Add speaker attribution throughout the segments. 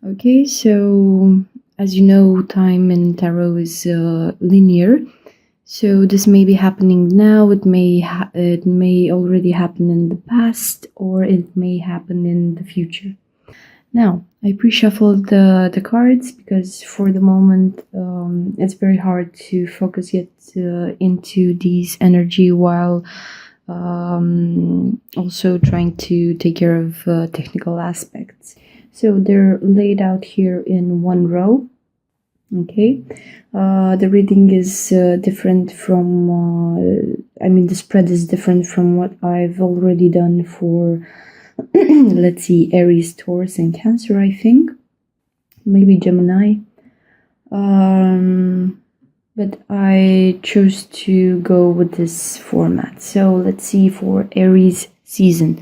Speaker 1: Okay, so as you know, time in tarot is linear. So this may be happening now. It may already happen in the past, or it may happen in the future. Now I pre-shuffled the cards because for the moment it's very hard to focus yet into these energy while also trying to take care of technical aspects. So they're laid out here in one row. Okay, the reading is different from, the spread is different from what I've already done for, let's see, Aries, Taurus, and Cancer, I think. Maybe Gemini. But I chose to go with this format. So let's see for Aries season.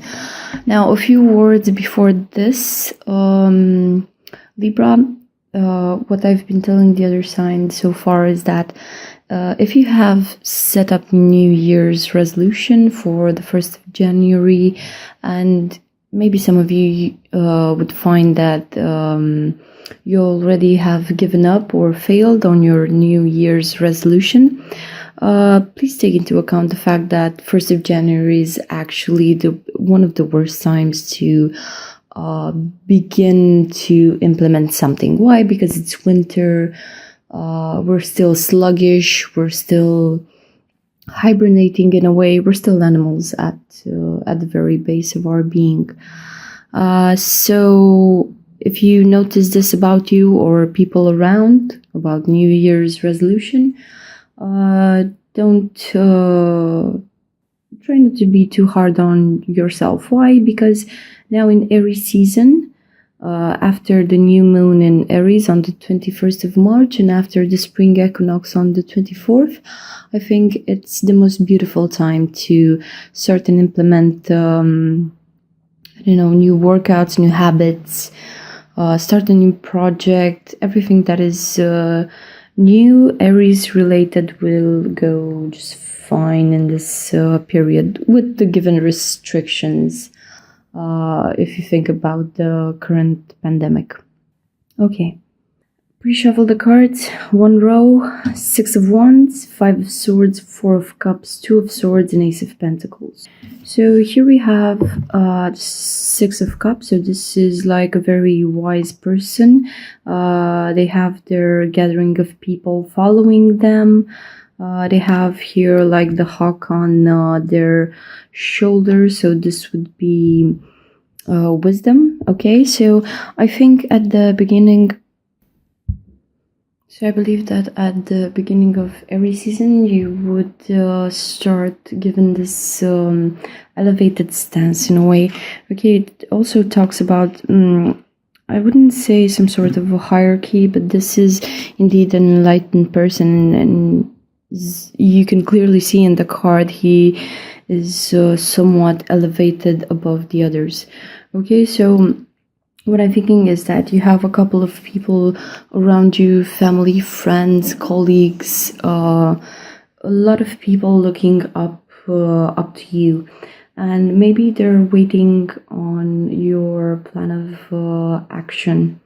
Speaker 1: Now, a few words before this. Libra, what I've been telling the other sign so far is that if you have set up New Year's resolution for the 1st of January, and maybe some of you would find that you already have given up or failed on your New Year's resolution, please take into account the fact that 1st of January is actually one of the worst times to begin to implement something. Why? Because it's winter, we're still sluggish, we're still hibernating in a way, we're still animals at the very base of our being. So if you notice this about you or people around about New Year's resolution, don't try not to be too hard on yourself. Why? Because now in Aries season, after the new moon in Aries on the 21st of March and after the spring equinox on the 24th, I think it's the most beautiful time to start and implement, new workouts, new habits, start a new project. Everything that is new Aries related will go just fine in this period with the given restrictions. If you think about the current pandemic. Okay. Pre-shuffle the cards. One row, 6 of Wands, 5 of Swords, 4 of Cups, 2 of Swords, and Ace of Pentacles. So here we have 6 of Cups. So this is like a very wise person. They have their gathering of people following them. They have here like the hawk on their shoulder. So this would be wisdom. Okay, so I think at the beginning, so I believe that at the beginning of every season, you would start given this elevated stance in a way. Okay, it also talks about, I wouldn't say some sort of a hierarchy, but this is indeed an enlightened person, and you can clearly see in the card he is somewhat elevated above the others. Okay, so what I'm thinking is that you have a couple of people around you, family, friends, colleagues, a lot of people looking up to you, and maybe they're waiting on your plan of action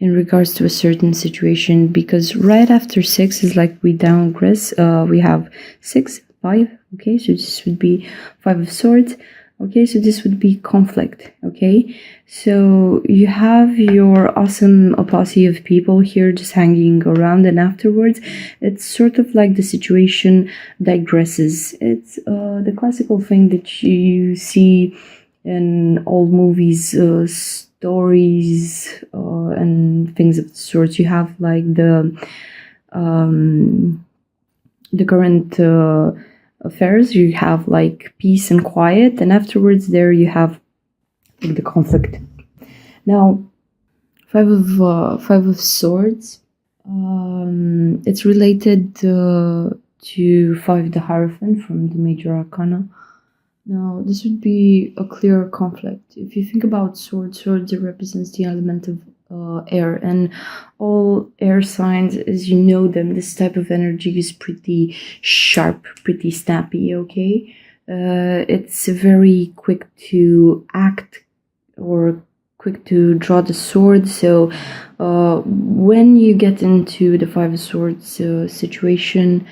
Speaker 1: in regards to a certain situation, because right after 6 is like we downgress. We have 6, 5. Okay, so this would be 5 of Swords. Okay, so this would be conflict. Okay, so you have your awesome posse of people here just hanging around, and afterwards it's sort of like the situation digresses. It's the classical thing that you see in old movies, stories, and things of the sort. You have like the current affairs, you have like peace and quiet, and afterwards there you have like the conflict. Now, five of Swords, it's related to 5 the Hierophant from the Major Arcana. Now, this would be a clear conflict. If you think about swords, it represents the element of air, and all air signs, as you know them, this type of energy is pretty sharp, pretty snappy. Okay, it's very quick to act or quick to draw the sword. So when you get into the Five of Swords situation,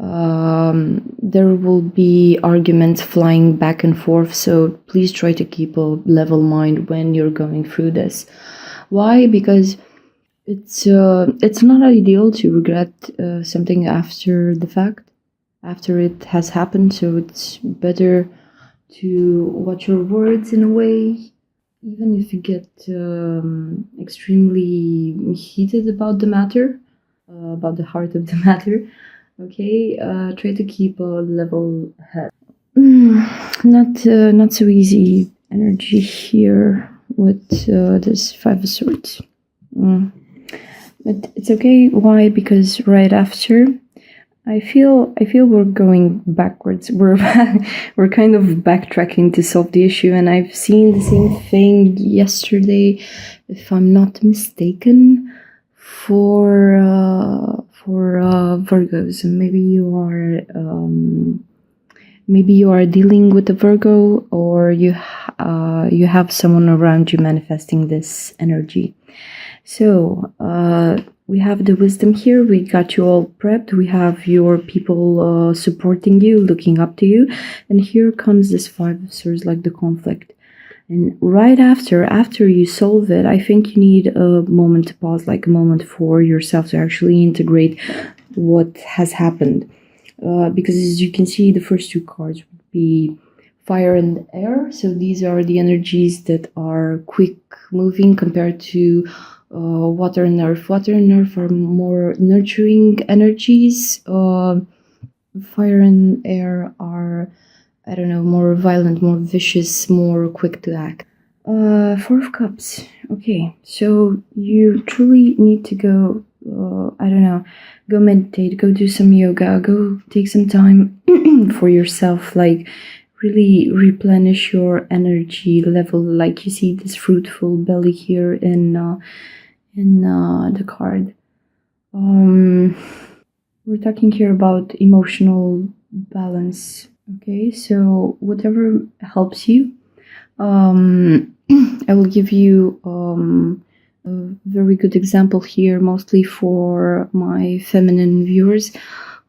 Speaker 1: there will be arguments flying back and forth, so please try to keep a level mind when you're going through this. Why? Because it's not ideal to regret something after the fact, after it has happened, so it's better to watch your words in a way, even if you get extremely heated about the matter, about the heart of the matter. Okay, try to keep a level head. Not so easy energy here with this Five of Swords. But it's okay. Why? Because right after, I feel we're going backwards. We're kind of backtracking to solve the issue, and I've seen the same thing yesterday, if I'm not mistaken, for Virgos. And maybe you are dealing with a Virgo, or you have someone around you manifesting this energy. So we have the wisdom here. We got you all prepped. We have your people supporting you, looking up to you. And here comes this Five of Swords, like the conflict. And right after you solve it, I think you need a moment to pause, like a moment for yourself to actually integrate what has happened. Because as you can see, the first two cards would be fire and air. So these are the energies that are quick moving compared to water and earth. Water and earth are more nurturing energies. Fire and air are, I don't know, more violent, more vicious, more quick to act. Four of Cups. Okay, so you truly need to go, I don't know, go meditate, go do some yoga, go take some time for yourself, like really replenish your energy level. Like you see this fruitful belly here in the card. We're talking here about emotional balance. Okay, so whatever helps you. I will give you a very good example here, mostly for my feminine viewers.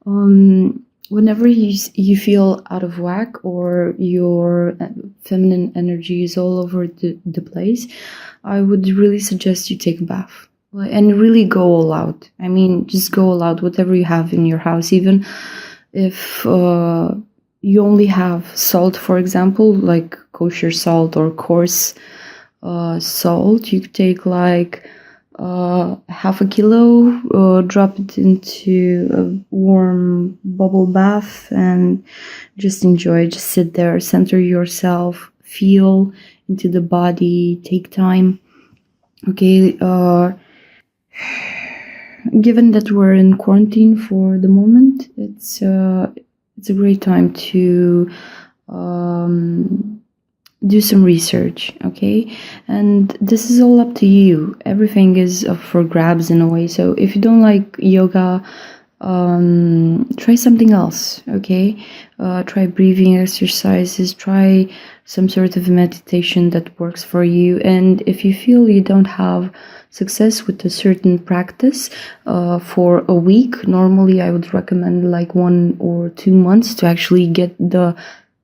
Speaker 1: Whenever you feel out of whack, or your feminine energy is all over the place, I would really suggest you take a bath and really go all out. I mean, just go all out, whatever you have in your house. Even if you only have salt, for example, like kosher salt or coarse salt, you could take like half a kilo, drop it into a warm bubble bath and just enjoy. Just sit there, center yourself, feel into the body, take time. Okay, given that we're in quarantine for the moment, it's a great time to do some research, okay? And this is all up to you. Everything is up for grabs in a way. So if you don't like yoga, try something else, okay? Try breathing exercises, try some sort of meditation that works for you. And if you feel you don't have success with a certain practice for a week, normally I would recommend like 1 or 2 months to actually get the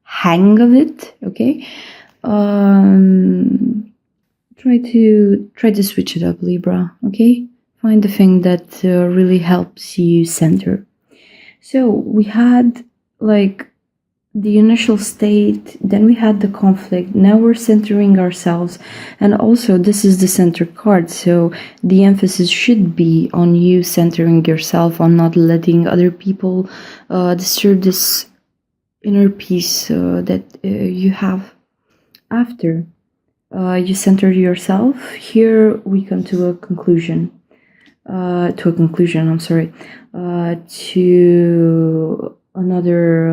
Speaker 1: hang of it, okay? Try to switch it up, Libra, okay? Find the thing that really helps you center. So we had like the initial state, then we had the conflict, now we're centering ourselves, and also this is the center card, so the emphasis should be on you centering yourself, on not letting other people disturb this inner peace that you have. After you center yourself, here we come to a conclusion. To another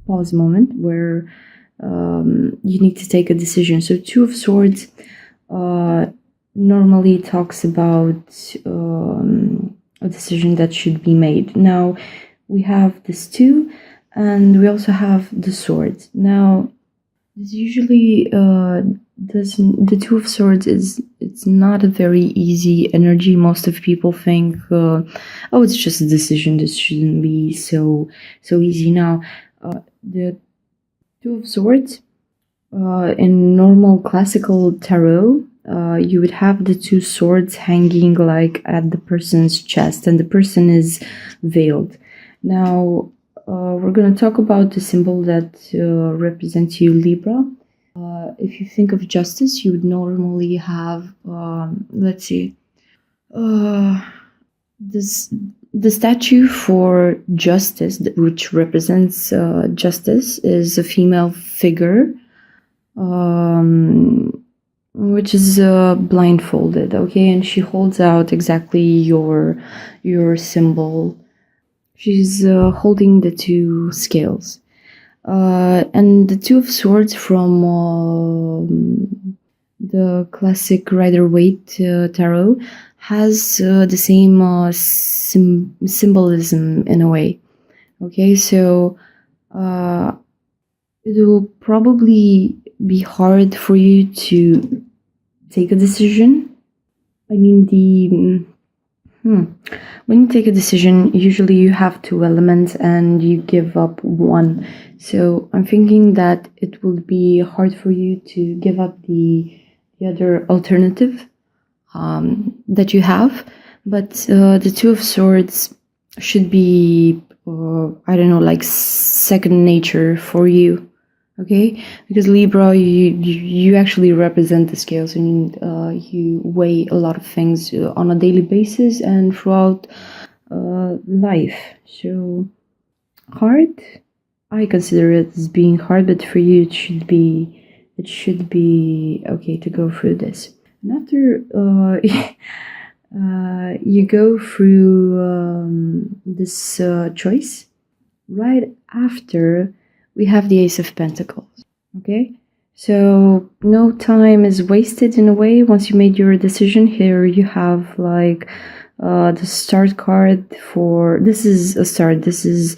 Speaker 1: pause moment where you need to take a decision. So Two of Swords normally talks about a decision that should be made. Now we have this two, and we also have the swords. Now This usually doesn't. The Two of Swords is, it's not a very easy energy. Most of people think, oh, it's just a decision. This shouldn't be so easy. Now, the Two of Swords, in normal classical tarot, you would have the two swords hanging like at the person's chest, and the person is veiled. Now, we're going to talk about the symbol that represents you, Libra. If you think of justice, you would normally have, let's see, this the statue for justice, which represents justice, is a female figure, which is blindfolded. Okay, and she holds out exactly your symbol. She's holding the two scales. And the Two of Swords from the classic Rider-Waite tarot has the same symbolism in a way. Okay, so it will probably be hard for you to take a decision. I mean, when you take a decision, usually you have two elements and you give up one. So I'm thinking that it will be hard for you to give up the other alternative that you have. But the Two of Swords should be, I don't know, like second nature for you. Okay, because Libra, you actually represent the scales, and you weigh a lot of things on a daily basis and throughout life. So hard, I consider it as being hard, but for you it should be okay to go through this. And after you go through this choice, right after we have the Ace of Pentacles. Okay, so no time is wasted in a way. Once you made your decision, here you have like the start card for, this is a start, this is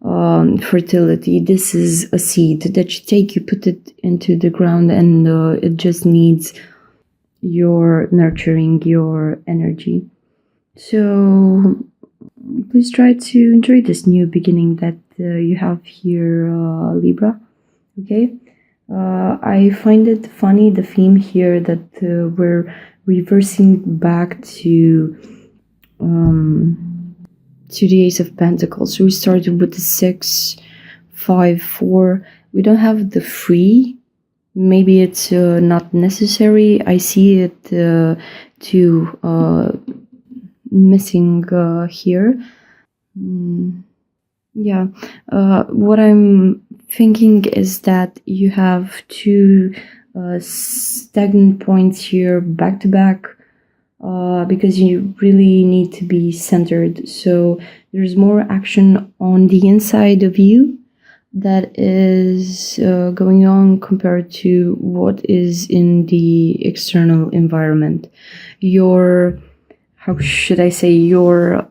Speaker 1: fertility, this is a seed that you take, you put it into the ground, and it just needs your nurturing, your energy. So please try to enjoy this new beginning that you have here, Libra. Okay, I find it funny, the theme here, that we're reversing back to the Ace of Pentacles. So we started with the 6, 5, 4. We don't have the 3. Maybe it's not necessary. I see it too missing here. Yeah, what I'm thinking is that you have two stagnant points here back to back, because you really need to be centered. So there's more action on the inside of you that is going on compared to what is in the external environment. Your, how should I say, your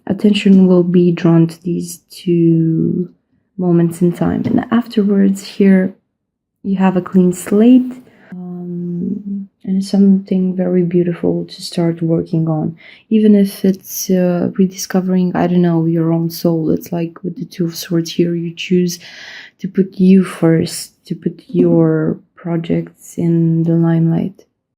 Speaker 1: attention will be drawn to these two moments in time. And afterwards, here you have a clean slate, and something very beautiful to start working on. Even if it's rediscovering, I don't know, your own soul. It's like with the Two of Swords here, you choose to put you first, to put your projects in the limelight.